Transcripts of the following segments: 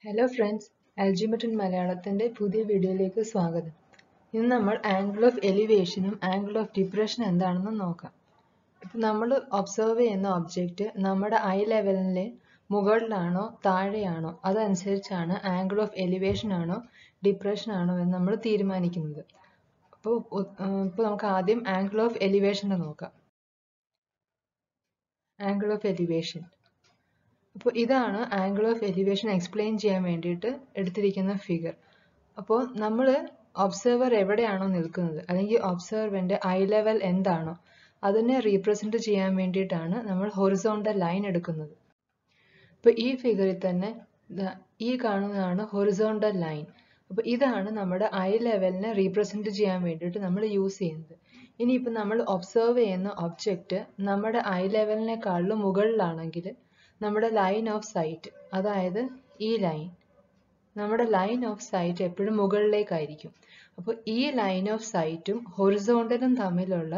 Hello friends, algebra in മലയാളത്തിൻ്റെ പുതിയ വീഡിയോയിലേക്ക് സ്വാഗതം. ഇന്ന് നമ്മൾ ആംഗിൾ ഓഫ് എലിവേഷനും ആംഗിൾ ഓഫ് ഡിപ്രഷൻ എന്താണെന്ന് നോക്കാം. ഇപ്പം നമ്മൾ ഒബ്സർവ് ചെയ്യുന്ന ഒബ്ജക്റ്റ് നമ്മുടെ ഐ ലെവലിലെ മുകളിലാണോ താഴെയാണോ അതനുസരിച്ചാണ് ആംഗിൾ ഓഫ് എലിവേഷൻ ആണോ ഡിപ്രഷൻ ആണോ എന്ന് നമ്മൾ തീരുമാനിക്കുന്നത്. ഇപ്പോൾ നമുക്ക് ആദ്യം ആംഗിൾ ഓഫ് എലിവേഷൻ്റെ നോക്കാം. Angle of elevation. അപ്പോൾ ഇതാണ് ആംഗിൾ ഓഫ് എലിവേഷൻ എക്സ്പ്ലെയിൻ ചെയ്യാൻ വേണ്ടിയിട്ട് എടുത്തിരിക്കുന്ന ഫിഗർ. അപ്പോൾ നമ്മൾ ഒബ്സർവർ എവിടെയാണോ നിൽക്കുന്നത് അല്ലെങ്കിൽ ഒബ്സർവറിൻ്റെ ഐ ലെവൽ എന്താണോ അതിനെ റീപ്രസെൻറ്റ് ചെയ്യാൻ വേണ്ടിയിട്ടാണ് നമ്മൾ ഹൊറിസോണ്ടൽ ലൈൻ എടുക്കുന്നത്. അപ്പോൾ ഈ ഫിഗറിൽ തന്നെ ഈ കാണുന്നതാണ് ഹൊറിസോണ്ടൽ ലൈൻ. അപ്പോൾ ഇതാണ് നമ്മുടെ ഐ ലെവലിനെ റീപ്രസെൻറ്റ് ചെയ്യാൻ വേണ്ടിയിട്ട് നമ്മൾ യൂസ് ചെയ്യുന്നത്. ഇനിയിപ്പോൾ നമ്മൾ ഒബ്സർവ് ചെയ്യുന്ന ഒബ്ജക്റ്റ് നമ്മുടെ ഐ ലെവലിനെക്കാളും മുകളിലാണെങ്കിൽ നമ്മുടെ ലൈൻ ഓഫ് സൈറ്റ്, അതായത് ഈ ലൈൻ, നമ്മുടെ ലൈൻ ഓഫ് സൈറ്റ് എപ്പോഴും മുകളിലേക്കായിരിക്കും. അപ്പോൾ ഈ ലൈൻ ഓഫ് സൈറ്റും ഹൊറിസോണ്ടലും തമ്മിലുള്ള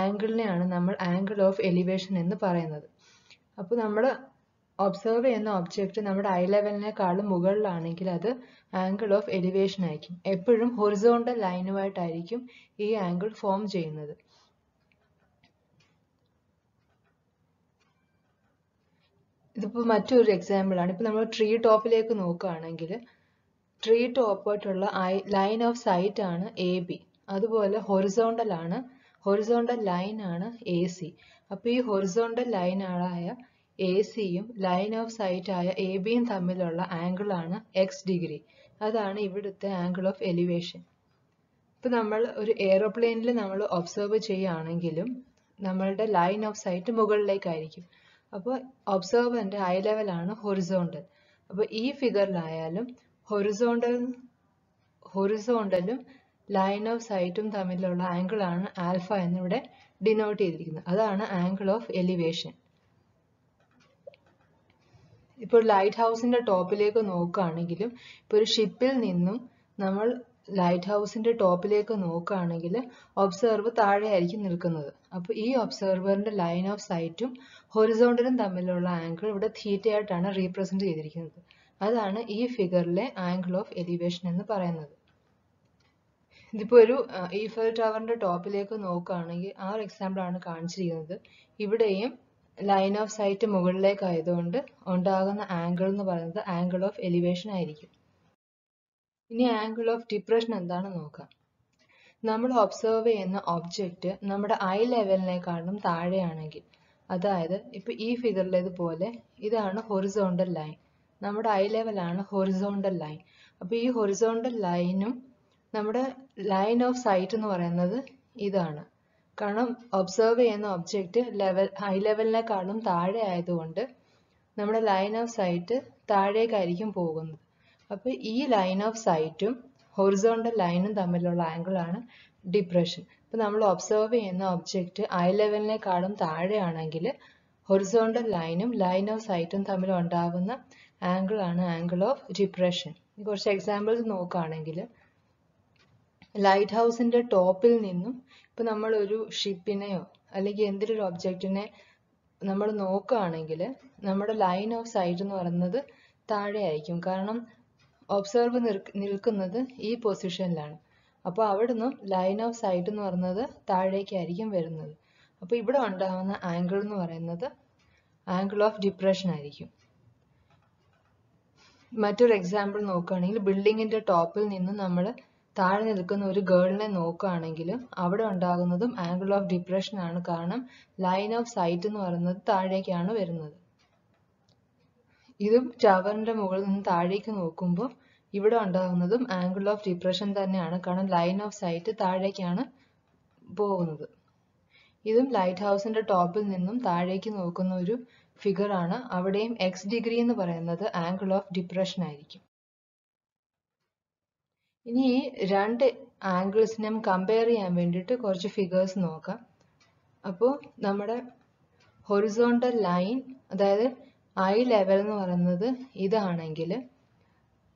ആംഗിളിനെയാണ് നമ്മൾ ആംഗിൾ ഓഫ് എലിവേഷൻ എന്ന് പറയുന്നത്. അപ്പോൾ നമ്മൾ ഒബ്സർവ് ചെയ്യുന്ന ഒബ്ജക്റ്റ് നമ്മുടെ ഐ ലെവലിനെക്കാളും മുകളിലാണെങ്കിൽ അത് ആംഗിൾ ഓഫ് എലിവേഷൻ ആയിരിക്കും. എപ്പോഴും ഹൊറിസോണ്ടൽ ലൈനുമായിട്ടായിരിക്കും ഈ ആംഗിൾ ഫോം ചെയ്യുന്നത്. ഇതിപ്പോൾ മറ്റൊരു എക്സാമ്പിൾ ആണ്. ഇപ്പോൾ നമ്മൾ ട്രീ ടോപ്പിലേക്ക് നോക്കുകയാണെങ്കിൽ ട്രീ ടോപ്പായിട്ടുള്ള ലൈൻ ഓഫ് സൈറ്റ് ആണ് എ ബി. അതുപോലെ ഹൊറിസോണ്ടൽ ലൈൻ ആണ് എ സി. അപ്പോൾ ഈ ഹൊറിസോണ്ടൽ ലൈനായ എ സിയും ലൈൻ ഓഫ് സൈറ്റ് ആയ എ ബിയും തമ്മിലുള്ള ആംഗിൾ ആണ് എക്സ് ഡിഗ്രി. അതാണ് ഇവിടുത്തെ ആംഗിൾ ഓഫ് എലിവേഷൻ. ഇപ്പോൾ നമ്മൾ ഒരു എയ്റോപ്ലെയിനിൽ നമ്മൾ ഒബ്സർവ് ചെയ്യുകയാണെങ്കിലും നമ്മളുടെ ലൈൻ ഓഫ് സൈറ്റ് മുകളിലേക്കായിരിക്കും. അപ്പോൾ ഒബ്സർവറിൻ്റെ ഐ ലെവലാണ് ഹൊറിസോണ്ടൽ. അപ്പോൾ ഈ ഫിഗറിലായാലും ഹൊറിസോണ്ടലും ലൈൻ ഓഫ് സൈറ്റും തമ്മിലുള്ള ആംഗിൾ ആണ് ആൽഫ എന്നിവിടെ ഡിനോട്ട് ചെയ്തിരിക്കുന്നത്. അതാണ് ആംഗിൾ ഓഫ് എലിവേഷൻ. ഇപ്പോൾ ലൈറ്റ് ഹൗസിന്റെ ടോപ്പിലേക്ക് നോക്കുകയാണെങ്കിലും ഇപ്പോൾ ഒരു ഷിപ്പിൽ നിന്നും നമ്മൾ ലൈറ്റ് ഹൗസിന്റെ ടോപ്പിലേക്ക് നോക്കുകയാണെങ്കിൽ ഒബ്സർവർ താഴെയായിരിക്കും നിൽക്കുന്നത്. അപ്പോൾ ഈ ഒബ്സർവറിന്റെ ലൈൻ ഓഫ് സൈറ്റും ഹൊറിസോണ്ടലും തമ്മിലുള്ള ആംഗിൾ ഇവിടെ തീറ്റയായിട്ടാണ് റീപ്രസെന്റ് ചെയ്തിരിക്കുന്നത്. അതാണ് ഈ ഫിഗറിലെ ആംഗിൾ ഓഫ് എലിവേഷൻ എന്ന് പറയുന്നത്. ഇതിപ്പോൾ ഒരു ഈഫൽ ടവറിന്റെ ടോപ്പിലേക്ക് നോക്കുകയാണെങ്കിൽ ആ ഒരു എക്സാമ്പിൾ ആണ് കാണിച്ചിരിക്കുന്നത്. ഇവിടെയും ലൈൻ ഓഫ് സൈറ്റ് മുകളിലേക്കായതുകൊണ്ട് ഉണ്ടാകുന്ന ആംഗിൾ എന്ന് പറയുന്നത് ആംഗിൾ ഓഫ് എലിവേഷൻ ആയിരിക്കും. ഇനി ആംഗിൾ ഓഫ് ഡിപ്രഷൻ എന്താണെന്ന് നോക്കാം. നമ്മൾ ഒബ്സർവ് ചെയ്യുന്ന ഒബ്ജക്റ്റ് നമ്മുടെ ഐ ലെവലിനെക്കാളും താഴെയാണെങ്കിൽ, അതായത് ഇപ്പോൾ ഈ ഫിഗറിലേതുപോലെ ഇതാണ് ഹൊറിസോണ്ടൽ ലൈൻ, നമ്മുടെ ഐ ലെവലാണ് ഹൊറിസോണ്ടൽ ലൈൻ. അപ്പോൾ ഈ ഹൊറിസോണ്ടൽ ലൈനും നമ്മുടെ ലൈൻ ഓഫ് സൈറ്റ് എന്ന് പറയുന്നത് ഇതാണ്. കാരണം ഒബ്സർവ് ചെയ്യുന്ന ഒബ്ജക്റ്റ് ഐ ലെവലിനെക്കാളും താഴെ ആയതുകൊണ്ട് നമ്മുടെ ലൈൻ ഓഫ് സൈറ്റ് താഴേക്കായിരിക്കും പോകുന്നത്. അപ്പോൾ ഈ ലൈൻ ഓഫ് സൈറ്റും ഹൊറിസോണ്ടൽ ലൈനും തമ്മിലുള്ള ആംഗിൾ ആണ് ഡിപ്രഷൻ. ഇപ്പോൾ നമ്മൾ ഒബ്സർവ് ചെയ്യുന്ന ഒബ്ജക്റ്റ് ഐ ലെവലിനെക്കാളും താഴെയാണെങ്കിൽ ഹൊറിസോണ്ടൽ ലൈനും ലൈൻ ഓഫ് സൈറ്റും തമ്മിൽ ഉണ്ടാകുന്ന ആംഗിൾ ആണ് ആംഗിൾ ഓഫ് ഡിപ്രഷൻ. കുറച്ച് എക്സാമ്പിൾസ് നോക്കുകയാണെങ്കിൽ ലൈറ്റ് ഹൗസിന്റെ ടോപ്പിൽ നിന്നും ഇപ്പം നമ്മൾ ഒരു ഷിപ്പിനെയോ അല്ലെങ്കിൽ എന്തെങ്കിലും ഒരു ഒബ്ജക്റ്റിനെ നമ്മൾ നോക്കുകയാണെങ്കിൽ നമ്മുടെ ലൈൻ ഓഫ് സൈറ്റ് എന്ന് പറയുന്നത് താഴെയായിരിക്കും. കാരണം ഒബ്സർവർ നിൽക്കുന്നത് ഈ പൊസിഷനിലാണ്. അപ്പോൾ അവിടെ നിന്നും ലൈൻ ഓഫ് സൈറ്റ് എന്ന് പറയുന്നത് താഴേക്കായിരിക്കും വരുന്നത്. അപ്പോൾ ഇവിടെ ഉണ്ടാകുന്ന ആംഗിൾ എന്ന് പറയുന്നത് ആംഗിൾ ഓഫ് ഡിപ്രഷൻ ആയിരിക്കും. മറ്റൊരു എക്സാമ്പിൾ നോക്കുകയാണെങ്കിൽ ബിൽഡിങ്ങിന്റെ ടോപ്പിൽ നിന്ന് നമ്മൾ താഴെ നിൽക്കുന്ന ഒരു ഗേളിനെ നോക്കുകയാണെങ്കിൽ അവിടെ ഉണ്ടാകുന്നതും ആംഗിൾ ഓഫ് ഡിപ്രഷൻ ആണ്. കാരണം ലൈൻ ഓഫ് സൈറ്റ് എന്ന് പറയുന്നത് താഴേക്കാണ് വരുന്നത്. ഇതും ടവറിന്റെ മുകളിൽ നിന്ന് താഴേക്ക് നോക്കുമ്പോൾ ഇവിടെ ഉണ്ടാകുന്നതും ആംഗിൾ ഓഫ് ഡിപ്രഷൻ തന്നെയാണ്. കാരണം ലൈൻ ഓഫ് സൈറ്റ് താഴേക്കാണ് പോകുന്നത്. ഇതും ലൈറ്റ് ഹൗസിന്റെ ടോപ്പിൽ നിന്നും താഴേക്ക് നോക്കുന്ന ഒരു ഫിഗർ ആണ്. അവിടെയും എക്സ് ഡിഗ്രി എന്ന് പറയുന്നത് ആംഗിൾ ഓഫ് ഡിപ്രഷൻ ആയിരിക്കും. ഇനി ഈ രണ്ട് ആംഗിൾസിനെയും കമ്പയർ ചെയ്യാൻ വേണ്ടിയിട്ട് കുറച്ച് ഫിഗേഴ്സ് നോക്കാം. അപ്പോൾ നമ്മുടെ ഹൊറിസോണ്ടൽ ലൈൻ, അതായത് ഐ ലെവൽ എന്ന് പറയുന്നത് ഇതാണെങ്കിൽ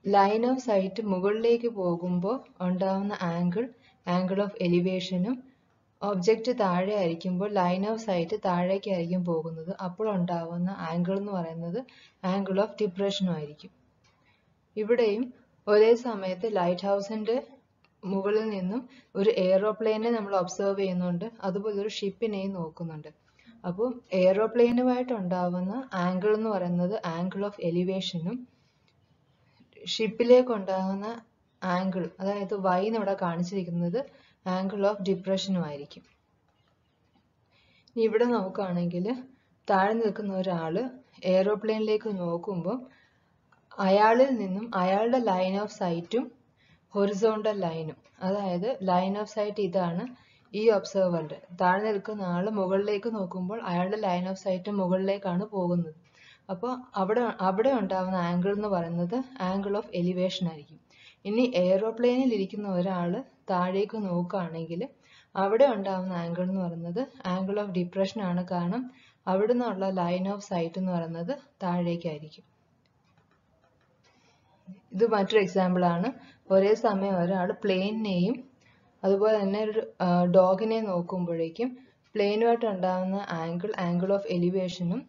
ലൈൻ ഓഫ് സൈറ്റ് മുകളിലേക്ക് പോകുമ്പോൾ ഉണ്ടാകുന്ന ആംഗിൾ ഓഫ് എലിവേഷനും ഒബ്ജക്റ്റ് താഴെ ആയിരിക്കുമ്പോൾ ലൈൻ ഓഫ് സൈറ്റ് താഴേക്കായിരിക്കും പോകുന്നത്. അപ്പോൾ ഉണ്ടാകുന്ന ആംഗിൾ എന്ന് പറയുന്നത് ആംഗിൾ ഓഫ് ഡിപ്രഷനും ആയിരിക്കും. ഇവിടെയും ഒരേ സമയത്ത് ലൈറ്റ് ഹൗസിന്റെ മുകളിൽ നിന്നും ഒരു എയ്റോപ്ലെയിനെ നമ്മൾ ഒബ്സർവ് ചെയ്യുന്നുണ്ട്, അതുപോലെ ഒരു ഷിപ്പിനെയും നോക്കുന്നുണ്ട്. അപ്പോൾ എയ്റോപ്ലെയിനുമായിട്ട് ഉണ്ടാവുന്ന ആംഗിൾ എന്ന് പറയുന്നത് ആംഗിൾ ഓഫ് എലിവേഷനും ഷിപ്പിലേക്ക് ഉണ്ടാകുന്ന ആംഗിൾ, അതായത് y എന്ന് ഇവിടെ കാണിച്ചിരിക്കുന്നത് ആംഗിൾ ഓഫ് ഡിപ്രഷനും ആയിരിക്കും. ഇവിടെ നോക്കുകയാണെങ്കിൽ താഴെ നിൽക്കുന്ന ഒരാള് എയ്റോപ്ലെയിനിലേക്ക് നോക്കുമ്പോൾ അയാളിൽ നിന്നും അയാളുടെ ലൈൻ ഓഫ് സൈറ്റും ഹൊറിസോണ്ടൽ ലൈനും, അതായത് ലൈൻ ഓഫ് സൈറ്റ് ഇതാണ് ഈ ഒബ്സർവറിന്റെ. താഴെ നിൽക്കുന്ന ആള് മുകളിലേക്ക് നോക്കുമ്പോൾ അയാളുടെ ലൈൻ ഓഫ് സൈറ്റ് മുകളിലേക്കാണ് പോകുന്നത്. അപ്പോൾ അവിടെ ഉണ്ടാകുന്ന ആംഗിൾ എന്ന് പറയുന്നത് ആംഗിൾ ഓഫ് എലിവേഷൻ ആയിരിക്കും. ഇനി എയ്റോപ്ലെയിനിൽ ഇരിക്കുന്ന ഒരാള് താഴേക്ക് നോക്കുകയാണെങ്കിൽ അവിടെ ഉണ്ടാകുന്ന ആംഗിൾ എന്ന് പറയുന്നത് ആംഗിൾ ഓഫ് ഡിപ്രഷൻ ആണ്. കാരണം അവിടെ നിന്നുള്ള ലൈൻ ഓഫ് സൈറ്റ് എന്ന് പറയുന്നത് താഴേക്കായിരിക്കും. ഇത് മറ്റൊരു എക്സാമ്പിൾ ആണ്. ഒരേ സമയം ഒരാൾ പ്ലെയിനിനെയും അതുപോലെ തന്നെ ഒരു ഡോഗിനെ നോക്കുമ്പോഴേക്കും പ്ലെയിനുമായിട്ട് ഉണ്ടാകുന്ന ആംഗിൾ ഓഫ് എലിവേഷനും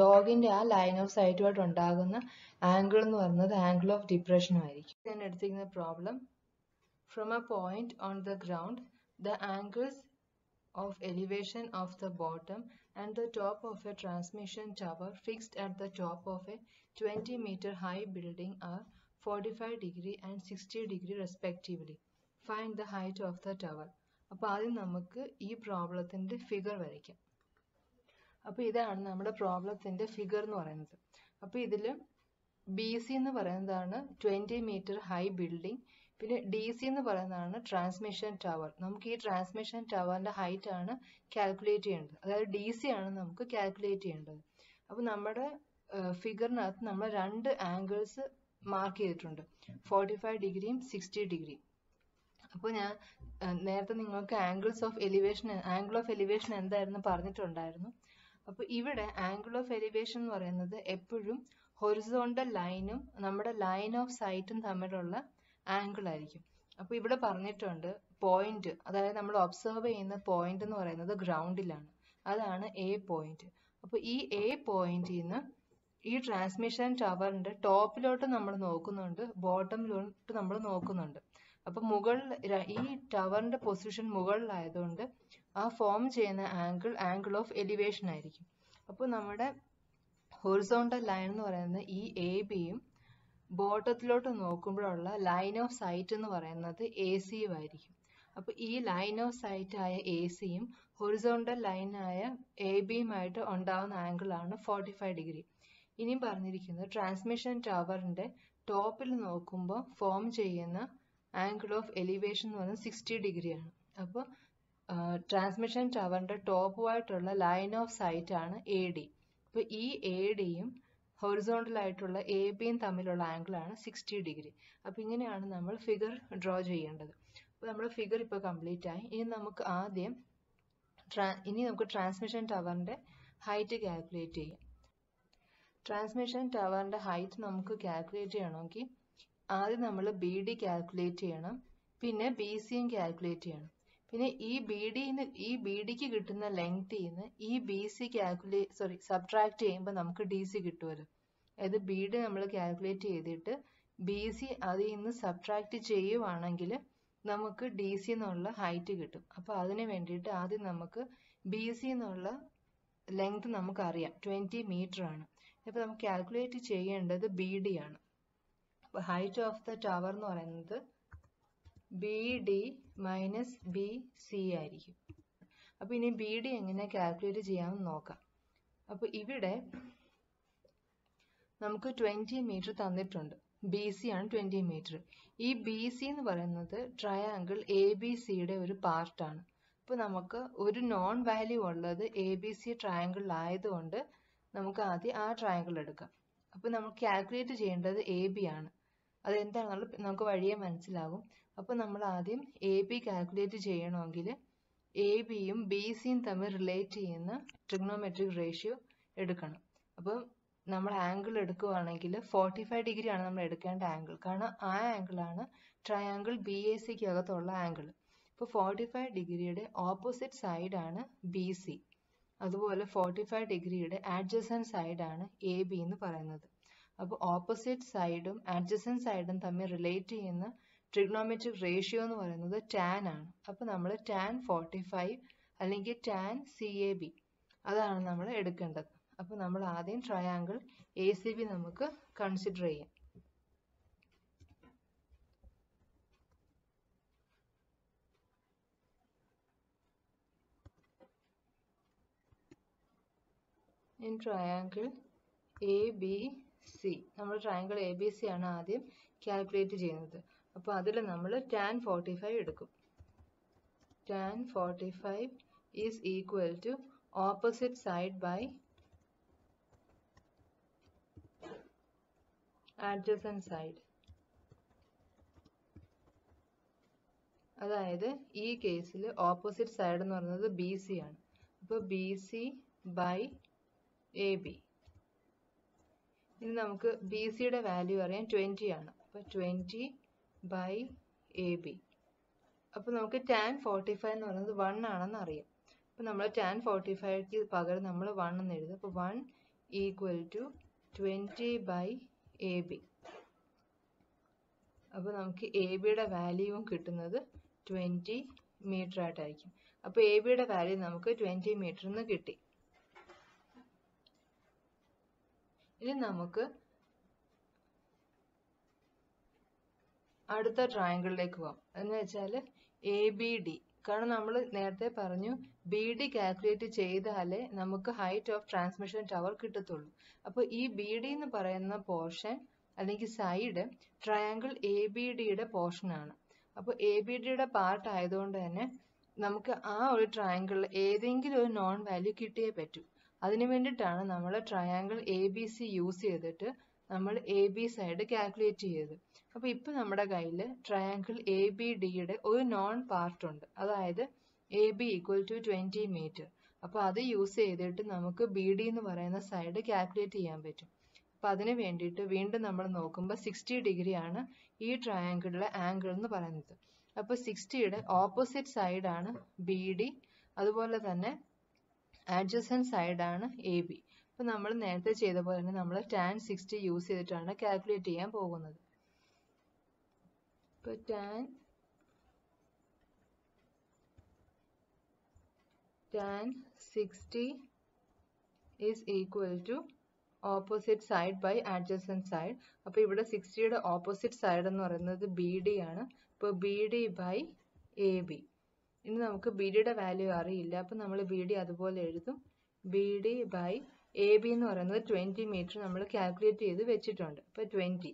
ഡോഗിന്റെ ആ ലൈൻ ഓഫ് സൈറ്റുമായിട്ട് ഉണ്ടാകുന്ന ആംഗിൾ എന്ന് പറയുന്നത് ആംഗിൾ ഓഫ് ഡിപ്രഷനും ആയിരിക്കും. ഞാൻ എടുത്തിരിക്കുന്ന problem, from A point on the ground the angles of elevation of the bottom and the top of a transmission tower fixed at the top of a 20-meter high building are 45 degree and 60 degree respectively. Find the height of the tower. അപ്പോൾ ആദ്യം നമുക്ക് ഈ പ്രോബ്ലത്തിന്റെ figure വരയ്ക്കാം. അപ്പോൾ ഇതാണ് നമ്മുടെ പ്രോബ്ലത്തിന്റെ figure എന്ന് പറയുന്നത്. അപ്പോൾ ഇതിൽ ബി സി എന്ന് പറയുന്നതാണ് 20 മീറ്റർ ഹൈ ബിൽഡിംഗ്, പിന്നെ ഡി സി എന്ന് പറയുന്നതാണ് ട്രാൻസ്മിഷൻ ടവർ. നമുക്ക് ഈ ട്രാൻസ്മിഷൻ ടവറിന്റെ ഹൈറ്റ് ആണ് കാൽക്കുലേറ്റ് ചെയ്യേണ്ടത്, അതായത് ഡി സി ആണ് നമുക്ക് കാൽക്കുലേറ്റ് ചെയ്യേണ്ടത്. അപ്പോൾ നമ്മുടെ ഫിഗറിനകത്ത് നമ്മൾ രണ്ട് ആംഗിൾസ് മാർക്ക് ചെയ്തിട്ടുണ്ട്, 45 ഡിഗ്രിയും 60 ഡിഗ്രിയും. അപ്പോൾ ഞാൻ നേരത്തെ നിങ്ങൾക്ക് ആംഗിൾ ഓഫ് എലിവേഷൻ എന്തായിരുന്നു പറഞ്ഞിട്ടുണ്ടായിരുന്നു. അപ്പോൾ ഇവിടെ ആംഗിൾ ഓഫ് എലിവേഷൻ എന്ന് പറയുന്നത് എപ്പോഴും ഹൊറിസോണ്ടൽ ലൈനും നമ്മുടെ ലൈൻ ഓഫ് സൈറ്റും തമ്മിലുള്ള ആംഗിൾ ആയിരിക്കും. അപ്പോൾ ഇവിടെ പറഞ്ഞിട്ടുണ്ട് പോയിന്റ്, അതായത് നമ്മൾ ഒബ്സർവ് ചെയ്യുന്ന പോയിന്റ് എന്ന് പറയുന്നത് ഗ്രൗണ്ടിലാണ്, അതാണ് എ പോയിന്റ്. അപ്പോൾ ഈ എ പോയിന്റിൽ നിന്ന് ഈ ട്രാൻസ്മിഷൻ ടവറിന്റെ ടോപ്പിലോട്ട് നമ്മൾ നോക്കുന്നുണ്ട്, ബോട്ടമിലോട്ട് നമ്മൾ നോക്കുന്നുണ്ട്. അപ്പൊ ഈ ടവറിന്റെ പൊസിഷൻ മുകളിലായതുകൊണ്ട് ആ ഫോം ചെയ്യുന്ന ആംഗിൾ ഓഫ് എലിവേഷൻ ആയിരിക്കും. അപ്പോൾ നമ്മുടെ ഹൊറിസോണ്ടൽ ലൈൻ എന്ന് പറയുന്നത് ഈ എ ബിയും ബോട്ടത്തിലോട്ട് നോക്കുമ്പോഴുള്ള ലൈൻ ഓഫ് സൈറ്റ് എന്ന് പറയുന്നത് എ സിയും ആയിരിക്കും. അപ്പൊ ഈ ലൈൻ ഓഫ് സൈറ്റ് ആയ എ സിയും ഹൊറിസോണ്ടൽ ലൈനായ എ ബിയുമായിട്ട് ഉണ്ടാകുന്ന ആംഗിൾ ആണ് 45 ഡിഗ്രി. ഇനിയും പറഞ്ഞിരിക്കുന്നത് ട്രാൻസ്മിഷൻ ടവറിന്റെ ടോപ്പിൽ നോക്കുമ്പോൾ ഫോം ചെയ്യുന്ന ആംഗിൾ ഓഫ് എലിവേഷൻ എന്ന് പറയുന്നത് 60 ഡിഗ്രിയാണ്. അപ്പോൾ ട്രാൻസ്മിഷൻ ടവറിന്റെ ടോപ്പുമായിട്ടുള്ള ലൈൻ ഓഫ് സൈറ്റ് ആണ് എ ഡി. അപ്പോൾ ഈ എ ഡിയും ഹൊറിസോണ്ടൽ ആയിട്ടുള്ള എ ബിയും തമ്മിലുള്ള ആംഗിൾ ആണ് 60 ഡിഗ്രി. അപ്പോൾ ഇങ്ങനെയാണ് നമ്മൾ ഫിഗർ ഡ്രോ ചെയ്യേണ്ടത്. അപ്പോൾ നമ്മുടെ ഫിഗർ ഇപ്പോൾ കംപ്ലീറ്റ് ആയി. ഇനി നമുക്ക് ട്രാൻസ്മിഷൻ ടവറിന്റെ ഹൈറ്റ് കാൽക്കുലേറ്റ് ചെയ്യാം. ട്രാൻസ്മിഷൻ ടവറിന്റെ ഹൈറ്റ് നമുക്ക് കാൽക്കുലേറ്റ് ചെയ്യണമെങ്കിൽ ആദ്യം നമ്മൾ ബി ഡി കാൽക്കുലേറ്റ് ചെയ്യണം, പിന്നെ ബി സിയും കാൽക്കുലേറ്റ് ചെയ്യണം. പിന്നെ ഈ ബി ഡിക്ക് കിട്ടുന്ന ലെങ്ത്തിൽ നിന്ന് ഈ ബി സി സബ്ട്രാക്ട് ചെയ്യുമ്പോൾ നമുക്ക് ഡി സി കിട്ടുമല്ലോ. അതായത് ബി ഡി നമ്മൾ കാൽക്കുലേറ്റ് ചെയ്തിട്ട് ബി സി അതിൽ നിന്ന് സബ്ട്രാക്ട് ചെയ്യുവാണെങ്കിൽ നമുക്ക് ഡി സി എന്നുള്ള ഹൈറ്റ് കിട്ടും. അപ്പോൾ അതിന് വേണ്ടിയിട്ട് ആദ്യം നമുക്ക് ബി സി എന്നുള്ള ലെങ്ത് നമുക്കറിയാം, 20 മീറ്റർ ആണ്. അപ്പോൾ നമുക്ക് കാൽക്കുലേറ്റ് ചെയ്യേണ്ടത് ബി ഡി ആണ്. അപ്പോൾ ഹൈറ്റ് ഓഫ് ദ ടവർ എന്ന് പറയുന്നത് B D minus B C ആയിരിക്കും. അപ്പോൾ ഇനി ബി ഡി എങ്ങനെ കാൽക്കുലേറ്റ് ചെയ്യാമെന്ന് നോക്കാം. അപ്പോൾ ഇവിടെ നമുക്ക് 20 മീറ്റർ തന്നിട്ടുണ്ട്, ബി സി ആണ് 20 മീറ്റർ. ഈ ബി സി എന്ന് പറയുന്നത് ട്രയാങ്കിൾ എ ബി സിയുടെ ഒരു പാർട്ടാണ്. അപ്പോൾ നമുക്ക് ഒരു നോൺ വാല്യൂ ഉള്ളത് എ ബി സി ട്രയാങ്കിളിലായതുകൊണ്ട് നമുക്ക് ആദ്യം ആ ട്രയാങ്കിൾ എടുക്കാം. അപ്പോൾ നമുക്ക് കാൽക്കുലേറ്റ് ചെയ്യേണ്ടത് എ ബി ആണ്. അതെന്താണെന്നുള്ളത് നമുക്ക് വഴിയെ മനസ്സിലാകും. അപ്പോൾ നമ്മൾ ആദ്യം എ ബി കാൽക്കുലേറ്റ് ചെയ്യണമെങ്കിൽ എ ബിയും ബി സിയും തമ്മിൽ റിലേറ്റ് ചെയ്യുന്ന ട്രിഗ്നോമെട്രിക് റേഷ്യോ എടുക്കണം. അപ്പം നമ്മൾ ആംഗിൾ എടുക്കുകയാണെങ്കിൽ 45 ഡിഗ്രി ആണ് നമ്മൾ എടുക്കേണ്ട ആംഗിൾ, കാരണം ആ ആംഗിളാണ് ട്രയാങ്കിൾ ബി എ സിക്ക് അകത്തുള്ള ആംഗിൾ. ഇപ്പോൾ 45 ഡിഗ്രിയുടെ ഓപ്പോസിറ്റ് സൈഡാണ് ബി സി, അതുപോലെ 45 ഡിഗ്രിയുടെ ആഡ്ജസൻറ്റ് സൈഡാണ് എ ബി എന്ന് പറയുന്നത്. അപ്പോൾ ഓപ്പോസിറ്റ് സൈഡും അഡ്ജസൻറ്റ് സൈഡും തമ്മിൽ റിലേറ്റ് ചെയ്യുന്ന ട്രിഗ്നോമെട്രിക് റേഷ്യോ എന്ന് പറയുന്നത് ടാൻ ആണ്. അപ്പോൾ നമ്മൾ ടാൻ 45 അല്ലെങ്കിൽ ടാൻ CAB അതാണ് നമ്മൾ എടുക്കേണ്ടത്. അപ്പോൾ നമ്മൾ ആദ്യം ട്രയാങ്കിൾ ACB നമുക്ക് കൺസിഡർ ചെയ്യാം. ഇൻ ട്രയാങ്കിൾ ABC നമ്മൾ ട്രയാങ്കിൾ ABC ആണ് ആദ്യം കാൽക്കുലേറ്റ് ചെയ്യുന്നത്. അപ്പോൾ അതിൽ നമ്മൾ ടാൻ 45 എടുക്കും. Tan 45 is equal to opposite side by adjacent side. അതായത് ഈ കേസിൽ ഓപ്പോസിറ്റ് സൈഡ് എന്ന് പറയുന്നത് BC ആണ്. അപ്പോൾ BC ബൈ AB. ഇനി നമുക്ക് BCയുടെ വാല്യൂ അറിയാൻ 20 ആണ്. അപ്പോൾ 20 ബൈ AB. അപ്പോൾ നമുക്ക് ടാൻ 45 എന്ന് പറയുന്നത് 1 ആണെന്ന് അറിയാം. അപ്പോൾ നമ്മൾ ടാൻ 45ക്ക് പകരം നമ്മൾ 1 എന്ന് എഴുതും. അപ്പോൾ 1 ഈക്വൽ ടു 20 ബൈ AB. അപ്പോൾ നമുക്ക് ABയുടെ വാല്യൂവും കിട്ടുന്നത് 20 മീറ്റർ ആയിട്ടായിരിക്കും. അപ്പോൾ ABയുടെ വാല്യൂ നമുക്ക് 20 മീറ്റർ എന്ന് കിട്ടി. ഇനി നമുക്ക് അടുത്ത ട്രയാങ്കിളിലേക്ക് പോകാം. എന്ന് വെച്ചാൽ ABD. കാരണം നമ്മൾ നേരത്തെ പറഞ്ഞു BD കാൽക്കുലേറ്റ് ചെയ്താലേ നമുക്ക് ഹൈറ്റ് ഓഫ് ട്രാൻസ്മിഷൻ ടവർ കിട്ടത്തുള്ളൂ. അപ്പോൾ ഈ BD എന്ന് പറയുന്ന പോർഷൻ അല്ലെങ്കിൽ സൈഡ് ട്രയാങ്കിൾ ABDയുടെ പോർഷൻ ആണ്. അപ്പോൾ ABDയുടെ പാർട്ട് ആയതുകൊണ്ട് തന്നെ നമുക്ക് ആ ഒരു ട്രയാങ്കിളിൽ ഏതെങ്കിലും ഒരു നോൺ വാല്യൂ കിട്ടിയേ പറ്റൂ. അതിനു വേണ്ടിയിട്ടാണ് നമ്മൾ ട്രയാങ്കിൾ ABC യൂസ് ചെയ്തിട്ട് നമ്മൾ AB സൈഡ് കാൽക്കുലേറ്റ് ചെയ്തത്. അപ്പോൾ ഇപ്പോൾ നമ്മുടെ കയ്യിൽ ട്രയാങ്കിൾ ABDയുടെ ഒരു നോൺ പാർട്ട് ഉണ്ട്. അതായത് AB ഈക്വൽ ടു 20 മീറ്റർ. അപ്പോൾ അത് യൂസ് ചെയ്തിട്ട് നമുക്ക് BD എന്ന് പറയുന്ന സൈഡ് കാൽക്കുലേറ്റ് ചെയ്യാൻ പറ്റും. അപ്പോൾ അതിന് വേണ്ടിയിട്ട് വീണ്ടും നമ്മൾ നോക്കുമ്പോൾ 60 ഡിഗ്രി ആണ് ഈ ട്രയാങ്കിളിലെ ആംഗിൾ എന്ന് പറയുന്നത്. അപ്പോൾ 60യുടെ ഓപ്പോസിറ്റ് സൈഡാണ് BD. അതുപോലെ തന്നെ അഡ്ജസൻറ്റ് സൈഡാണ് AB. അപ്പോൾ നമ്മൾ നേരത്തെ ചെയ്ത പോലെ തന്നെ നമ്മൾ ടാൻ 60 യൂസ് ചെയ്തിട്ടാണ് കാൽക്കുലേറ്റ് ചെയ്യാൻ പോകുന്നത്. ഇപ്പോൾ tan 60 is equal to opposite side by adjacent side. അപ്പോൾ ഇവിടെ 60യുടെ ഓപ്പോസിറ്റ് സൈഡ് എന്ന് പറയുന്നത് BD ആണ്. അപ്പോൾ BD ബൈ AB. ഇനി നമുക്ക് BDയുടെ വാല്യൂ അറിയില്ല. അപ്പോൾ നമ്മൾ BD അതുപോലെ എഴുതും. BD ബൈ AB എന്ന് പറയുന്നത് 20 മീറ്റർ നമ്മൾ കാൽക്കുലേറ്റ് ചെയ്ത് വെച്ചിട്ടുണ്ട്. അപ്പോൾ 20.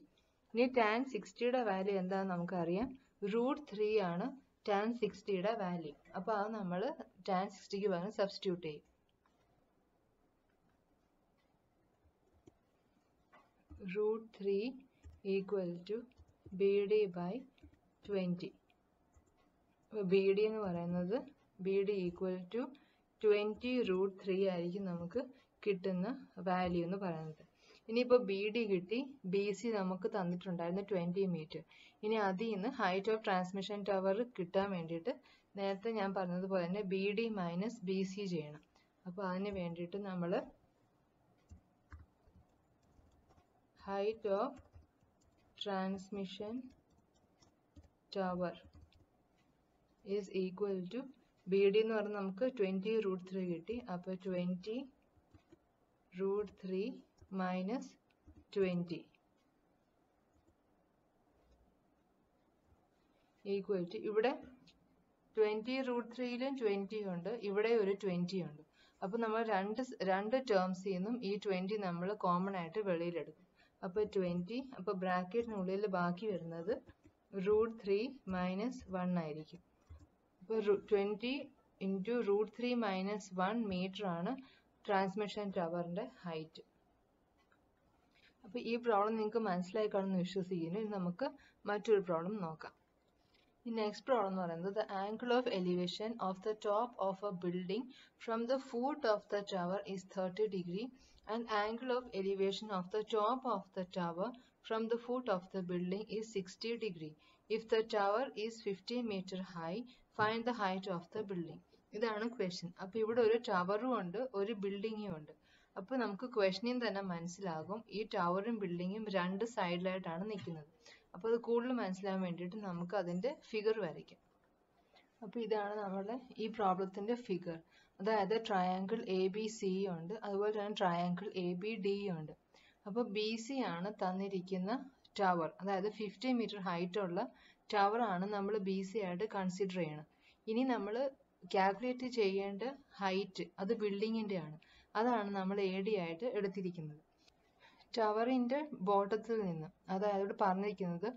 ഇനി ടാൻ 60യുടെ വാല്യൂ എന്താണെന്ന് നമുക്കറിയാം. √3 ആണ് ടാൻ 60യുടെ വാല്യൂ. അപ്പോൾ അത് നമ്മൾ ടാൻ 60ക്ക് പകരം സബ്സ്റ്റിറ്റ്യൂട്ട് ചെയ്യും. √3 ഈക്വൽ ടു BD ബൈ 20. അപ്പോൾ BD എന്ന് പറയുന്നത് BD ഈക്വൽ ടു 20√3 ആയിരിക്കും നമുക്ക് കിട്ടുന്ന വാല്യൂ എന്ന് പറയുന്നത്. ഇനിയിപ്പോൾ BD കിട്ടി, BC നമുക്ക് തന്നിട്ടുണ്ടായിരുന്നു 20 മീറ്റർ. ഇനി അതിൽ നിന്ന് ഹൈറ്റ് ഓഫ് ട്രാൻസ്മിഷൻ ടവർ കിട്ടാൻ വേണ്ടിയിട്ട് നേരത്തെ ഞാൻ പറഞ്ഞതുപോലെ തന്നെ BD മൈനസ് BC ചെയ്യണം. അപ്പോൾ അതിന് വേണ്ടിയിട്ട് നമ്മൾ height of transmission tower is equal to BD എന്ന് പറഞ്ഞാൽ നമുക്ക് 20√3 കിട്ടി. അപ്പോൾ 20√3 മൈനസ് 20 ഈക്വൽ ടു ഇവിടെ 20√3യിലും 20 ഉണ്ട്, ഇവിടെ ഒരു 20 ഉണ്ട്. അപ്പോൾ നമ്മൾ രണ്ട് ടേംസിൽ നിന്നും ഈ 20 നമ്മൾ കോമൺ ആയിട്ട് വെളിയിലെടുക്കും. അപ്പോൾ 20. അപ്പോൾ ബ്രാക്കറ്റിനുള്ളിൽ ബാക്കി വരുന്നത് √3 മൈനസ് 1 ആയിരിക്കും. അപ്പോൾ 20 ഇൻറ്റു √3 മൈനസ് 1 മീറ്റർ ആണ് ട്രാൻസ്മിഷൻ ടവറിൻ്റെ ഹൈറ്റ്. അപ്പോൾ ഈ പ്രോബ്ലം നിങ്ങൾക്ക് മനസ്സിലായി കാണുമെന്ന് വിശ്വസിക്കുന്നു. ഇനി നമുക്ക് മറ്റൊരു പ്രോബ്ലം നോക്കാം. ഈ നെക്സ്റ്റ് പ്രോബ്ലം എന്ന് പറയുന്നത് the angle of elevation of the top of a building from the foot of the tower is 30 degree and angle of elevation of the top of the tower from the foot of the building is 60 degree. If the tower is 50 meter high, find the height of the building. ഇതാണ് question. അപ്പോൾ ഇവിടെ ഒരു ടവറും ഉണ്ട്, ഒരു ബിൽഡിങ്ങും ഉണ്ട്. അപ്പോൾ നമുക്ക് question തന്നെ മനസ്സിലാകും ഈ ടവറും ബിൽഡിങ്ങും രണ്ട് സൈഡിലായിട്ടാണ് നിൽക്കുന്നത്. അപ്പോൾ അത് കൂടുതൽ മനസ്സിലാകാൻ വേണ്ടിയിട്ട് നമുക്ക് അതിൻ്റെ ഫിഗർ വരയ്ക്കാം. അപ്പോൾ ഇതാണ് നമ്മുടെ ഈ പ്രോബ്ലത്തിൻ്റെ ഫിഗർ. അതായത് ട്രയാങ്കിൾ എ ബി സി ഉണ്ട്, അതുപോലെ തന്നെ ട്രയാങ്കിൾ എ ബി ഡി ഉണ്ട്. അപ്പോൾ ബി സി ആണ് തന്നിരിക്കുന്ന ടവർ, അതായത് 50 മീറ്റർ ഹൈറ്റ് ഉള്ള ടവർ ആണ് നമ്മൾ ബി സി ആയിട്ട് കൺസിഡർ ചെയ്യണം. ഇനി നമ്മൾ കാൽക്കുലേറ്റ് ചെയ്യേണ്ട ഹൈറ്റ് അത് ബിൽഡിങ്ങിൻ്റെ ആണ്, അതാണ് നമ്മൾ എ ഡി ആയിട്ട് എടുത്തിരിക്കുന്നത്. ടവറിൻ്റെ ബോട്ടത്തിൽ നിന്ന്, അതായത് ഇവിടെ പറഞ്ഞിരിക്കുന്നത്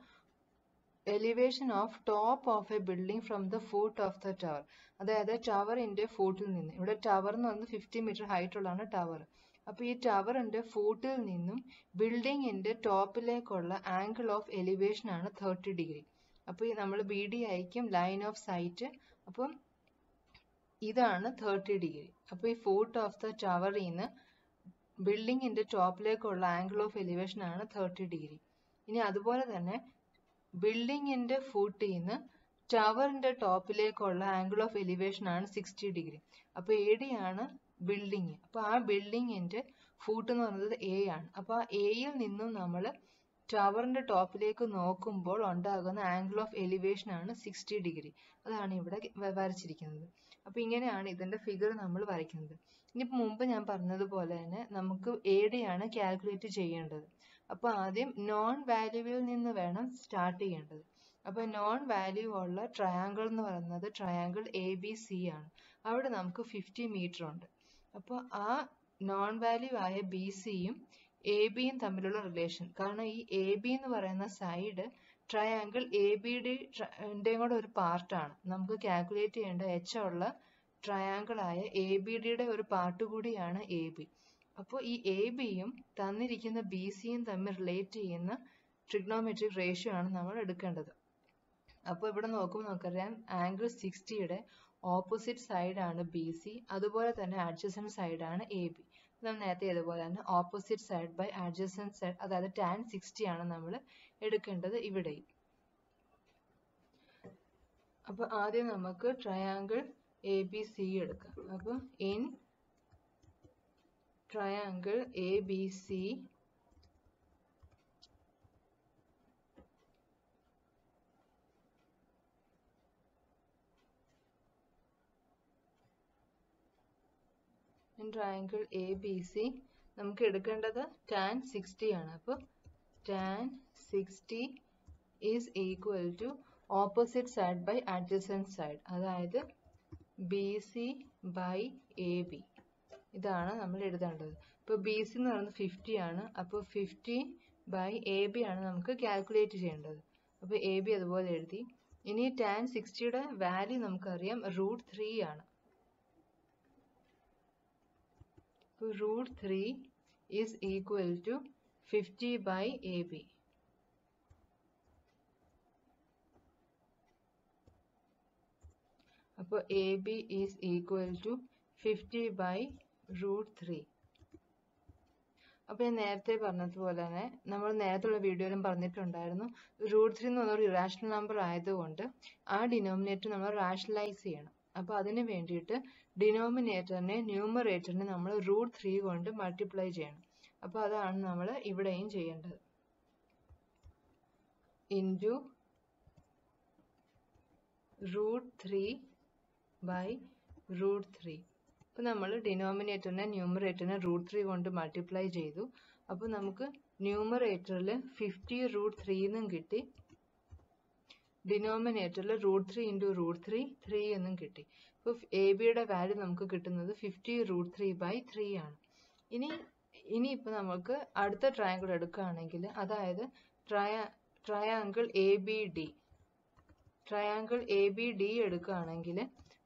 elevation of top of A building from the foot of the tower, അതായത് ടവറിൻ്റെ ഫൂട്ടിൽ നിന്ന്. ഇവിടെ ടവർ എന്ന് പറയുന്നത് 50 മീറ്റർ ഹൈറ്റ് ഉള്ളതാണ് ടവർ. അപ്പോൾ ഈ ടവറിൻ്റെ ഫൂട്ടിൽ നിന്നും ബിൽഡിങ്ങിൻ്റെ ടോപ്പിലേക്കുള്ള ആംഗിൾ ഓഫ് എലിവേഷൻ ആണ് 30 ഡിഗ്രി. അപ്പോൾ നമ്മൾ ബി ഡി ആയിരിക്കും ലൈൻ ഓഫ് സൈറ്റ്. അപ്പം ഇതാണ് 30 ഡിഗ്രി. അപ്പോൾ ഈ ഫൂട്ട് ഓഫ് ദ ടവറിൽ നിന്ന് ബിൽഡിങ്ങിൻ്റെ ടോപ്പിലേക്കുള്ള ആംഗിൾ ഓഫ് എലിവേഷൻ ആണ് 30 ഡിഗ്രി. ഇനി അതുപോലെ തന്നെ ബിൽഡിങ്ങിൻ്റെ ഫൂട്ടിൽ നിന്ന് ടവറിൻ്റെ ടോപ്പിലേക്കുള്ള ആംഗിൾ ഓഫ് എലിവേഷൻ ആണ് 60 ഡിഗ്രി. അപ്പോൾ എ ഡി ആണ് ബിൽഡിങ്. അപ്പോൾ ആ ബിൽഡിങ്ങിൻ്റെ ഫൂട്ട് എന്ന് പറയുന്നത് എ ആണ്. അപ്പോൾ ആ എയിൽ നിന്നും നമ്മൾ ടവറിൻ്റെ ടോപ്പിലേക്ക് നോക്കുമ്പോൾ ഉണ്ടാകുന്ന ആംഗിൾ ഓഫ് എലിവേഷൻ ആണ് 60 ഡിഗ്രി. അതാണ് ഇവിടെ വരച്ചിരിക്കുന്നത്. അപ്പോൾ ഇങ്ങനെയാണ് ഇതിൻ്റെ ഫിഗർ നമ്മൾ വരയ്ക്കുന്നത്. ഇനിയിപ്പോൾ മുമ്പ് ഞാൻ പറഞ്ഞതുപോലെ തന്നെ നമുക്ക് എ ഡി ആണ് കാൽക്കുലേറ്റ് ചെയ്യേണ്ടത്. അപ്പോൾ ആദ്യം നോൺ വാല്യൂവിൽ നിന്ന് വേണം സ്റ്റാർട്ട് ചെയ്യേണ്ടത്. അപ്പോൾ നോൺ വാല്യൂ ഉള്ള ട്രയാങ്കിൾ എന്ന് പറയുന്നത് ട്രയാങ്കിൾ എ ബി സി ആണ്. അവിടെ നമുക്ക് 50 മീറ്റർ ഉണ്ട്. അപ്പോൾ ആ നോൺ വാല്യൂ ആയ ബി സിയും എ ബിയും തമ്മിലുള്ള റിലേഷൻ, കാരണം ഈ എ ബി എന്ന് പറയുന്ന സൈഡ് ട്രയാങ്കിൾ എ ബി ഡിയുടെയും കൂടെ ഒരു പാർട്ടാണ്. നമുക്ക് കാൽക്കുലേറ്റ് ചെയ്യേണ്ട എച്ച് ഉള്ള ട്രയാങ്കിൾ ആയ എ ബി ഡിയുടെ ഒരു പാർട്ട് കൂടിയാണ് എ ബി. അപ്പോൾ ഈ എ ബിയും തന്നിരിക്കുന്ന ബി സിയും തമ്മിൽ റിലേറ്റ് ചെയ്യുന്ന ട്രിഗ്നോമെട്രിക് റേഷ്യോ ആണ് നമ്മൾ എടുക്കേണ്ടത്. അപ്പോൾ ഇവിടെ നോക്കുമ്പോൾ നമുക്കറിയാം ആംഗിൾ 60യുടെ ഓപ്പോസിറ്റ് സൈഡാണ് ബി സി, അതുപോലെ തന്നെ അഡ്ജസൻറ്റ് സൈഡാണ് എ ബി. നമ്മൾ നേരത്തെ ഇതുപോലെ തന്നെ opposite side by adjacent side, അതായത് tan 60 ആണ് നമ്മൾ എടുക്കേണ്ടത് ഇവിടെയും. അപ്പോൾ ആദ്യം നമുക്ക് ട്രയാങ്കിൾ എ ബി സി എടുക്കാം. അപ്പോൾ in triangle A B C triangle A B C നമുക്ക് എടുക്കേണ്ടത് tan 60 ആണ്. അപ്പോൾ tan 60 is equal to opposite side by adjacent side, അതായത് B C by A B. ഇതാണ് നമ്മൾ എഴുതേണ്ടത്. ഇപ്പോൾ ബി സി എന്ന് പറയുന്നത് 50 ആണ്. അപ്പോൾ 50 ബൈ എ ബി ആണ് നമുക്ക് കാൽക്കുലേറ്റ് ചെയ്യേണ്ടത്. അപ്പോൾ എ ബി അതുപോലെ എഴുതി. ഇനി tan 60യുടെ വാല്യൂ നമുക്കറിയാം √3 ആണ്. √3 is equal to 50 by AB. അപ്പോൾ AB is equal to 50 by √3. അപ്പോൾ ഞാൻ നേരത്തെ പറഞ്ഞതുപോലെ തന്നെ നമ്മൾ നേരത്തുള്ള വീഡിയോയിലും പറഞ്ഞിട്ടുണ്ടായിരുന്നു, √3 എന്ന് പറഞ്ഞൊരു ഇറാഷണൽ നമ്പർ ആയതുകൊണ്ട് ആ ഡിനോമിനേറ്റർ നമ്മൾ റാഷണലൈസ് ചെയ്യണം. അപ്പോൾ അതിന് വേണ്ടിയിട്ട് ഡിനോമിനേറ്ററിനെ ന്യൂമറേറ്ററിനെ നമ്മൾ √3 കൊണ്ട് മൾട്ടിപ്ലൈ ചെയ്യണം. അപ്പോൾ അതാണ് നമ്മൾ ഇവിടെയും ചെയ്യേണ്ടത്. Into √3 by √3. അപ്പോൾ നമ്മൾ ഡിനോമിനേറ്ററിനെ ന്യൂമറേറ്ററിനെ √3 കൊണ്ട് മൾട്ടിപ്ലൈ ചെയ്തു. അപ്പോൾ നമുക്ക് ന്യൂമറേറ്ററിൽ 50 √3 എന്നും കിട്ടി, ഡിനോമിനേറ്ററിൽ √3 ഇൻറ്റു √3 3 എന്നും കിട്ടി. അപ്പോൾ എ ബിയുടെ വാല്യൂ നമുക്ക് കിട്ടുന്നത് 50 √3 ബൈ 3 ആണ്. ഇനിയിപ്പോൾ നമുക്ക് അടുത്ത ട്രയാങ്കിൾ എടുക്കുകയാണെങ്കിൽ, അതായത് triangle A B D, triangle A B D എടുക്കുകയാണെങ്കിൽ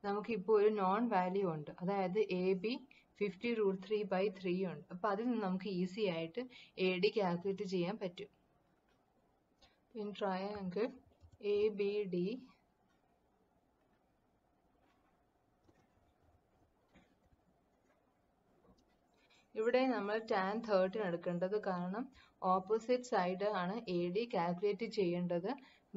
നമുക്കിപ്പോൾ ഒരു നോൺ വാല്യൂ ഉണ്ട്, അതായത് എ ബി 50 √3 ബൈ 3 ഉണ്ട്. അപ്പോൾ അതിൽ നിന്ന് നമുക്ക് ഈസി ആയിട്ട് എ ഡി കാൽക്കുലേറ്റ് ചെയ്യാൻ പറ്റും. In triangle A B D ഇവിടെ നമ്മൾ tan 30 എടുക്കേണ്ടത്, കാരണം ഓപ്പോസിറ്റ് സൈഡ് ആണ് എ ഡി കാൽക്കുലേറ്റ് ചെയ്യേണ്ടത്.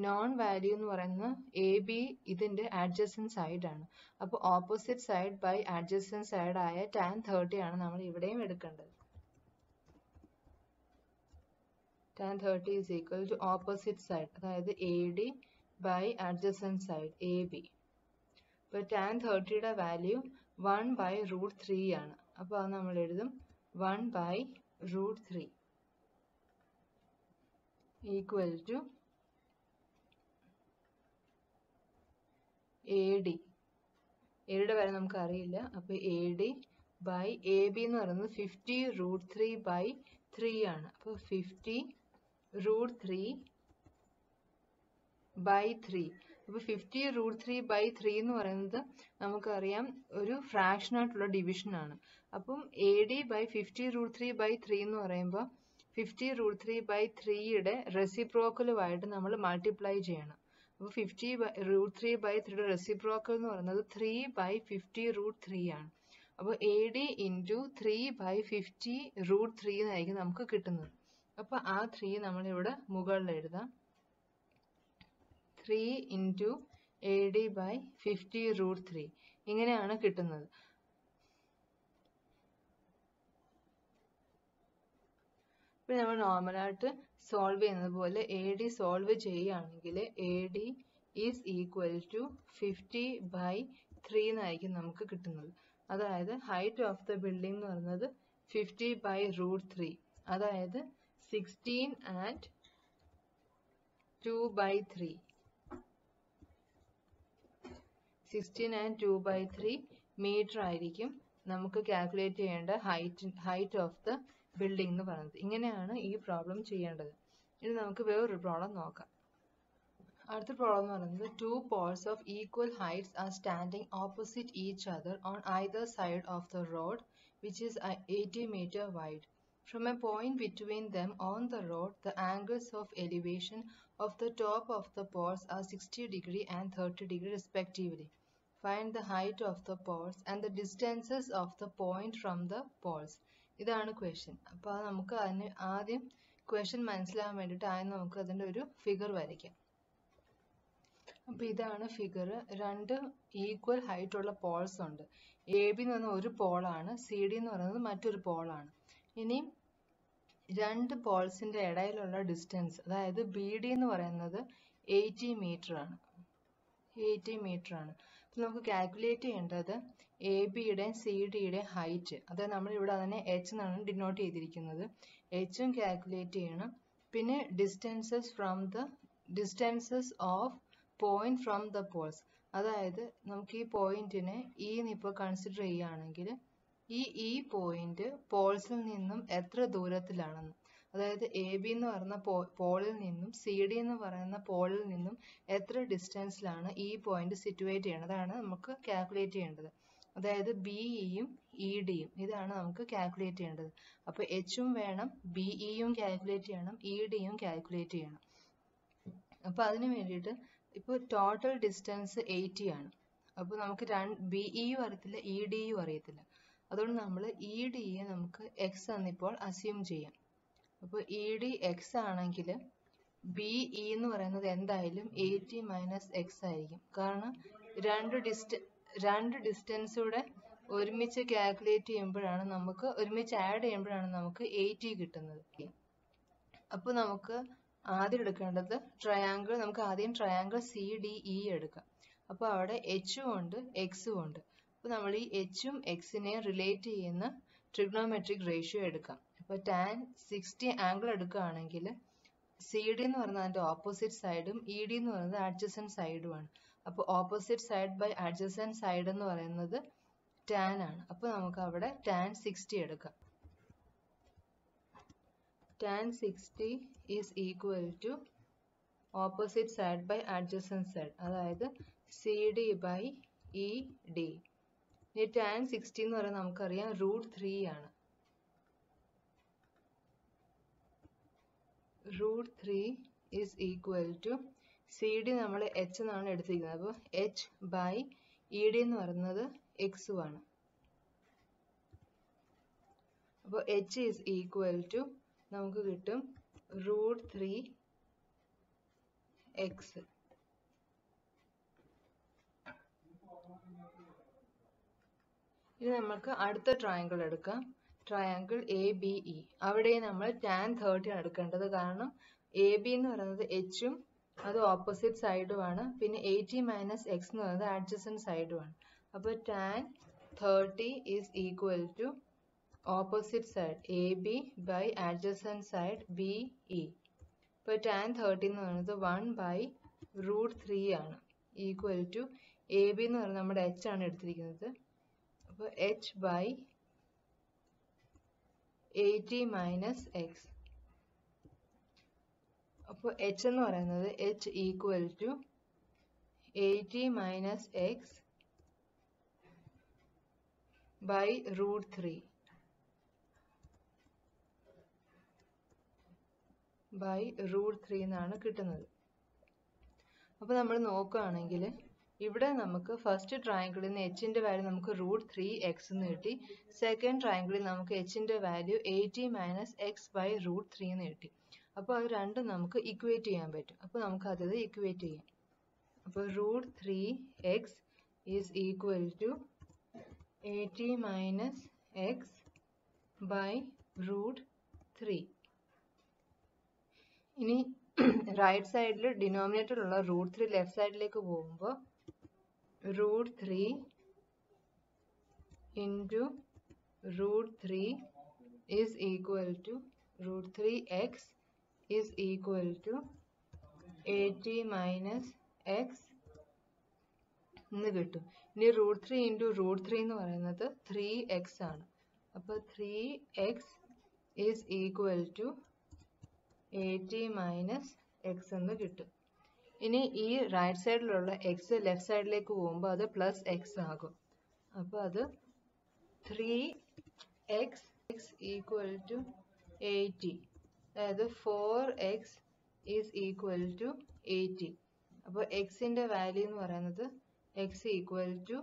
നോൺ വാല്യൂ എന്ന് പറയുന്ന എ ബി ഇതിന്റെ അഡ്ജസൻറ്റ് സൈഡ് ആണ്. അപ്പോൾ opposite side by adjacent side ആയ tan 30 ആണ് നമ്മൾ ഇവിടെയും എടുക്കേണ്ടത്. tan 30 is equal to opposite side, അതായത് A D by adjacent side A B. അപ്പോൾ tan 30യുടെ വാല്യൂ 1/√3 ആണ്. അപ്പോൾ അത് നമ്മൾ എഴുതും 1/√3 ഈക്വൽ ടു എ ഡി. എയുടെ വാല്യൂ നമുക്ക് അറിയില്ല. അപ്പോൾ A D by A B എന്ന് പറയുന്നത് 50√3/3 ആണ്. അപ്പോൾ 50√3/3. അപ്പോൾ 50√3/3 എന്ന് പറയുന്നത് നമുക്കറിയാം ഒരു ഫ്രാക്ഷൻ ആയിട്ടുള്ള ഡിവിഷൻ ആണ്. അപ്പം എ ഡി ബൈ 50√3/3 എന്ന് പറയുമ്പോൾ 50√3/3യുടെ റെസിപ്രോക്കലുമായിട്ട് നമ്മൾ മൾട്ടിപ്ലൈ ചെയ്യണം. അപ്പോൾ 50√3/3യുടെ റെസിപ്രോക്കൽ എന്ന് പറയുന്നത് 3/50√3 ആണ്. അപ്പോൾ എ ഡി ഇൻറ്റു 3/50√3 എന്നായിരിക്കും നമുക്ക് കിട്ടുന്നത്. അപ്പോൾ ആ 3 നമ്മളിവിടെ മുകളിൽ എഴുതാം. 3 ഇൻറ്റു എ ഡി ബൈ 50√3 ഇങ്ങനെയാണ് കിട്ടുന്നത്. ഇപ്പോൾ നമ്മൾ നോർമലായിട്ട് സോൾവ് ചെയ്യുന്നത് പോലെ എ ഡി സോൾവ് ചെയ്യുകയാണെങ്കിൽ A D is equal to 50/3 എന്നായിരിക്കും നമുക്ക് കിട്ടുന്നത്. അതായത് ഹൈറ്റ് ഓഫ് ദ ബിൽഡിംഗ് എന്ന് പറയുന്നത് 50/√3, അതായത് 16 and 2/3. 16 and 2/3 മീറ്റർ ആയിരിക്കും നമുക്ക് കാൽക്കുലേറ്റ് ചെയ്യേണ്ട ഹൈറ്റ് ഓഫ് ദ ബിൽഡിംഗ് എന്ന് പറയുന്നത്. ഇങ്ങനെയാണ് ഈ പ്രോബ്ലം ചെയ്യേണ്ടത്. ഇനി നമുക്ക് വേറൊരു പ്രോബ്ലം നോക്കാം. അടുത്ത പ്രോബ്ലം എന്ന് പറയുന്നത് 2 poles of equal heights are standing opposite each other on either side of the road which is 80 meter wide. From a point between them on the road, the angles of elevation of the top of the poles are 60 degree and 30 degree respectively. Find the height of the poles and the distances of the point from the poles. ഇതാണ് question. അപ്പോൾ നമുക്ക് അതിന് ആദ്യം question മനസ്സിലാകാൻ വേണ്ടിയിട്ട് ആദ്യം നമുക്ക് അതിൻ്റെ ഒരു ഫിഗർ വരയ്ക്കാം. അപ്പോൾ ഇതാണ് ഫിഗർ. 2 ഈക്വൽ ഹൈറ്റ് ഉള്ള പോൾസ് ഉണ്ട്. എ ബി എന്ന് പറയുന്നത് ഒരു പോളാണ്, സി ഡി എന്ന് പറയുന്നത് മറ്റൊരു പോളാണ്. ഇനി 2 പോൾസിൻ്റെ ഇടയിലുള്ള ഡിസ്റ്റൻസ്, അതായത് ബി ഡി എന്ന് പറയുന്നത് 80 മീറ്റർ ആണ്. 80 മീറ്റർ ആണ്. അപ്പോൾ നമുക്ക് കാൽക്കുലേറ്റ് ചെയ്യേണ്ടത് എ ബിയുടെയും സി ഡിയുടെയും ഹൈറ്റ്, അതായത് നമ്മളിവിടെ അതിനെ എച്ച് എന്നാണ് ഡിനോട്ട് ചെയ്തിരിക്കുന്നത്. എച്ചും കാൽക്കുലേറ്റ് ചെയ്യണം. പിന്നെ distances of point from the Paul's, അതായത് നമുക്ക് ഈ പോയിന്റിനെ ഇ ഇപ്പോൾ കൺസിഡർ ചെയ്യുകയാണെങ്കിൽ ഈ പോയിന്റ് പോൾസിൽ നിന്നും എത്ര ദൂരത്തിലാണെന്ന്, അതായത് എ ബി എന്ന് പറയുന്ന പോളിൽ നിന്നും സി ഡി എന്ന് പറയുന്ന പോളിൽ നിന്നും എത്ര ഡിസ്റ്റൻസിലാണ് ഈ പോയിന്റ് സിറ്റുവേറ്റ് ചെയ്യണത്, അതാണ് നമുക്ക് കാൽക്കുലേറ്റ് ചെയ്യേണ്ടത്. അതായത് ബി ഇയും ഇ ഡിയും ഇതാണ് നമുക്ക് കാൽക്കുലേറ്റ് ചെയ്യേണ്ടത്. അപ്പോൾ എച്ചും വേണം, ബി ഇയും കാൽക്കുലേറ്റ് ചെയ്യണം, ഇ ഡിയും കാൽക്കുലേറ്റ് ചെയ്യണം. അപ്പോൾ അതിന് വേണ്ടിയിട്ട് ഇപ്പോൾ ടോട്ടൽ ഡിസ്റ്റൻസ് 80 ആണ്. അപ്പോൾ നമുക്ക് ബി ഇയും അറിയത്തില്ല, ഇ ഡിയും അറിയത്തില്ല. അതുകൊണ്ട് നമ്മൾ ഇ ഡിയെ നമുക്ക് എക്സ് എന്നിപ്പോൾ അസ്യൂം ചെയ്യാം. അപ്പോൾ ഇ ഡി എക്സ് ആണെങ്കിൽ ബി ഇ എന്ന് പറയുന്നത് എന്തായാലും 80 മൈനസ് എക്സ് ആയിരിക്കും. കാരണം രണ്ട് ഡിസ്റ്റൻസൂടെ ഒരുമിച്ച് കാൽക്കുലേറ്റ് ചെയ്യുമ്പോഴാണ് നമുക്ക് ഒരുമിച്ച് ആഡ് ചെയ്യുമ്പോഴാണ് നമുക്ക് 80 കിട്ടുന്നത്. അപ്പോൾ നമുക്ക് ആദ്യം എടുക്കേണ്ടത് ട്രയാങ്കിൾ, നമുക്ക് ആദ്യം ട്രയാങ്കിൾ സി ഡി ഇ എടുക്കാം. അപ്പോൾ അവിടെ എച്ചും ഉണ്ട് എക്സും ഉണ്ട്. അപ്പോൾ നമ്മൾ ഈ എച്ചും എക്സിനെയും റിലേറ്റ് ചെയ്യുന്ന ട്രിഗ്നോമെട്രിക് റേഷ്യോ എടുക്കാം. അപ്പോൾ tan 60 ആംഗിൾ എടുക്കുകയാണെങ്കിൽ സി ഡി എന്ന് പറയുന്നത് അതിൻ്റെ ഓപ്പോസിറ്റ് സൈഡും ഇ ഡി എന്ന് പറയുന്നത് അഡ്ജസൻറ്റ് സൈഡുമാണ്. അപ്പോൾ opposite side by adjacent side എന്ന് പറയുന്നത് tan ആണ്. അപ്പോൾ നമുക്ക് അവിടെ tan 60 എടുക്കാം. tan 60 is equal to opposite side by adjacent side, അതായത് C D by E D. ഇനി tan 60 എന്ന് പറയുന്നത് നമുക്കറിയാം √3 ആണ്. √3 is equal to C D നമ്മൾ എച്ച് എന്നാണ് എടുത്തിരിക്കുന്നത്. അപ്പോൾ എച്ച് ബൈ ഇ ഡി എന്ന് പറയുന്നത് എക്സും ആണ്. അപ്പോൾ എച്ച് ഈസ് ഈക്വൽ ടു നമുക്ക് കിട്ടും √3x. ഇനി നമുക്ക് അടുത്ത ട്രയാങ്കിൾ എടുക്കാം. Triangle ABE. അവിടെ നമ്മൾ tan 30 ആണ് എടുക്കേണ്ടത്. കാരണം AB എന്ന് പറയുന്നത് എച്ചും അത് ഓപ്പോസിറ്റ് സൈഡുമാണ്. പിന്നെ 80 - x എന്ന് പറയുന്നത് അഡ്ജസൻറ്റ് സൈഡുമാണ്. അപ്പോൾ tan 30 is equal to opposite side AB by adjacent side BE. ഇപ്പോൾ tan 30 എന്ന് പറയുന്നത് 1/√3 ആണ്, ഈക്വൽ ടു AB എന്ന് പറയുന്നത് നമ്മുടെ h ആണ് എടുത്തിരിക്കുന്നത്. അപ്പോൾ h ബൈ 80 - x. അപ്പോൾ h എന്ന് പറയുന്നത് h equal to 80 - x by √3 എന്നാണ് കിട്ടുന്നത്. അപ്പോൾ നമ്മൾ നോക്കുകയാണെങ്കിൽ ഇവിടെ നമുക്ക് ഫസ്റ്റ് ട്രയാങ്കിളിൽ നിന്ന് എച്ചിൻ്റെ വാല്യൂ നമുക്ക് √3x എന്ന് കിട്ടി. സെക്കൻഡ് ട്രയാങ്കിളിൽ നമുക്ക് എച്ചിൻ്റെ വാല്യൂ 80 - x ബൈ √3 എന്ന് കിട്ടി. അപ്പോൾ അത് രണ്ടും നമുക്ക് ഇക്വേറ്റ് ചെയ്യാൻ പറ്റും. അപ്പോൾ നമുക്ക് അത് ഇക്വേറ്റ് ചെയ്യാം. അപ്പോൾ √3x is equal to 80 - x by √3. ഇനി റൈറ്റ് സൈഡിൽ ഡിനോമിനേറ്ററിലുള്ള √3 ലെഫ്റ്റ് സൈഡിലേക്ക് പോകുമ്പോൾ √3 into √3 is equal to √3x is equal to 80 - x എന്ന് കിട്ടും. ഇനി √3 ഇൻറ്റു √3 എന്ന് പറയുന്നത് 3x ആണ്. അപ്പോൾ 3x is equal to 80 - x എന്ന് കിട്ടും. ഇനി ഈ റൈറ്റ് സൈഡിലുള്ള എക്സ് ലെഫ്റ്റ് സൈഡിലേക്ക് പോകുമ്പോൾ അത് +x ആകും. അപ്പോൾ അത് 3x ഈക്വൽ ടു 80, അതായത് 4x ഈസ് ഈക്വൽ ടു 80. അപ്പോൾ എക്സിൻ്റെ വാല്യൂ എന്ന് പറയുന്നത് x equal to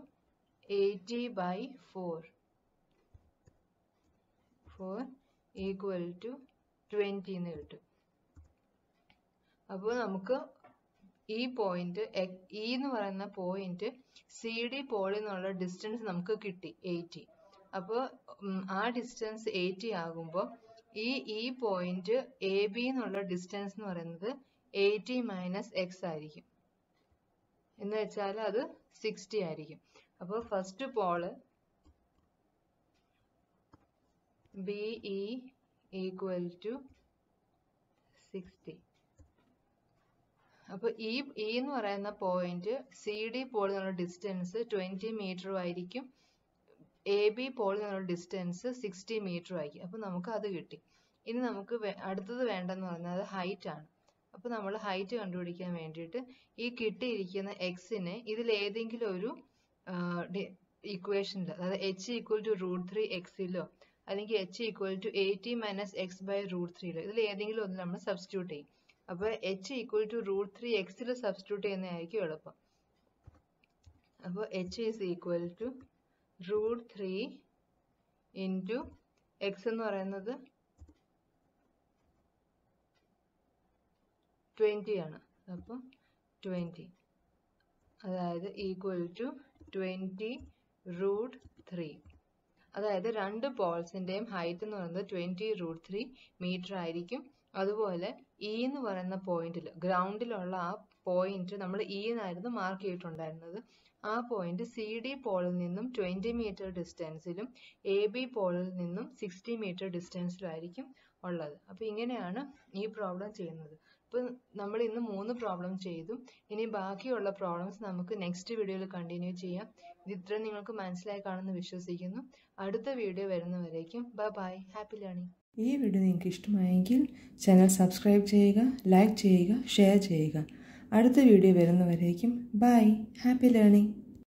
80/4 equal to 20 എന്ന് കിട്ടും. അപ്പോൾ നമുക്ക് ഈ പോയിന്റ് ഇ എന്ന് പറയുന്ന പോയിന്റ് CD പോളിൽ നിന്നുള്ള ഡിസ്റ്റൻസ് നമുക്ക് കിട്ടി 80. അപ്പോൾ ആ ഡിസ്റ്റൻസ് 80 ആകുമ്പോൾ ഈ പോയിന്റ് AB എന്നുള്ള ഡിസ്റ്റൻസ് എന്ന് പറയുന്നത് 80 - x ആയിരിക്കും. എന്ന് വെച്ചാൽ അത് 60 ആയിരിക്കും. അപ്പോൾ first pole BE equal to 60. അപ്പോൾ ഈ എന്ന് പറയുന്ന പോയിന്റ് CD പോളിൽ നിന്നുള്ള ഡിസ്റ്റൻസ് 20 മീറ്റർ ആയിരിക്കും. AB പോളിൽ നിന്നുള്ള ഡിസ്റ്റൻസ് 60 മീറ്റർ ആയിരിക്കും. അപ്പോൾ നമുക്ക് അത് കിട്ടി. ഇനി നമുക്ക് അടുത്തത് വേണ്ടെന്ന് പറഞ്ഞാൽ ഹൈറ്റ് ആണ്. അപ്പോൾ നമ്മൾ ഹൈറ്റ് കണ്ടുപിടിക്കാൻ വേണ്ടിയിട്ട് ഈ കിട്ടിയിരിക്കുന്ന എക്സിനെ ഇതിൽ ഏതെങ്കിലും ഒരു ഇക്വേഷനിൽ, അതായത് h ഈക്വൽ ടു √3x-ലോ അല്ലെങ്കിൽ h equal to 80 - x by √3-ലോ ഇതിൽ ഏതെങ്കിലും ഒന്ന് നമ്മൾ സബ്സ്റ്റിറ്റ്യൂട്ട് ചെയ്യും. അപ്പോൾ h ഈക്വൽ ടു √3x-ൽ സബ്സ്റ്റിറ്റ്യൂട്ട് ചെയ്യുന്നതായിരിക്കും എളുപ്പം. അപ്പോൾ h is equal to √3 into x എന്ന് പറയുന്നത് 20 ആണ്. അപ്പോൾ 20, അതായത് ഈക്വൽ ടു 20√3. അതായത് രണ്ട് പോൾസിൻ്റെയും ഹൈറ്റ് എന്ന് പറയുന്നത് 20√3 മീറ്റർ ആയിരിക്കും. അതുപോലെ ഇ എന്ന് പറയുന്ന പോയിന്റിൽ, ഗ്രൗണ്ടിലുള്ള ആ പോയിന്റ് നമ്മൾ ഇ എന്നായിരുന്നു മാർക്ക് ചെയ്തിട്ടുണ്ടായിരുന്നത്. ആ പോയിന്റ് CD പോളിൽ നിന്നും 20 മീറ്റർ ഡിസ്റ്റൻസിലും AB പോളിൽ നിന്നും 60 മീറ്റർ ഡിസ്റ്റൻസിലായിരിക്കും ഉള്ളത്. അപ്പോൾ ഇങ്ങനെയാണ് ഈ പ്രോബ്ലം ചെയ്യുന്നത്. അപ്പോൾ നമ്മൾ ഇന്ന് 3 പ്രോബ്ലം ചെയ്തു. ഇനി ബാക്കിയുള്ള പ്രോബ്ലംസ് നമുക്ക് നെക്സ്റ്റ് വീഡിയോയിൽ കണ്ടിന്യൂ ചെയ്യാം. ഇത് ഇത്രയും നിങ്ങൾക്ക് മനസ്സിലായി കാണുമെന്ന് വിശ്വസിക്കുന്നു. അടുത്ത വീഡിയോ വരുന്നവരേക്കും ബൈ, ഹാപ്പി ലേണിംഗ്. ഈ വീഡിയോ നിങ്ങൾക്ക് ഇഷ്ടമായെങ്കിൽ ചാനൽ സബ്സ്ക്രൈബ് ചെയ്യുക, ലൈക്ക് ചെയ്യുക, ഷെയർ ചെയ്യുക. അടുത്ത വീഡിയോ വരുന്നവരേക്കും ബൈ, ഹാപ്പി ലേണിംഗ്.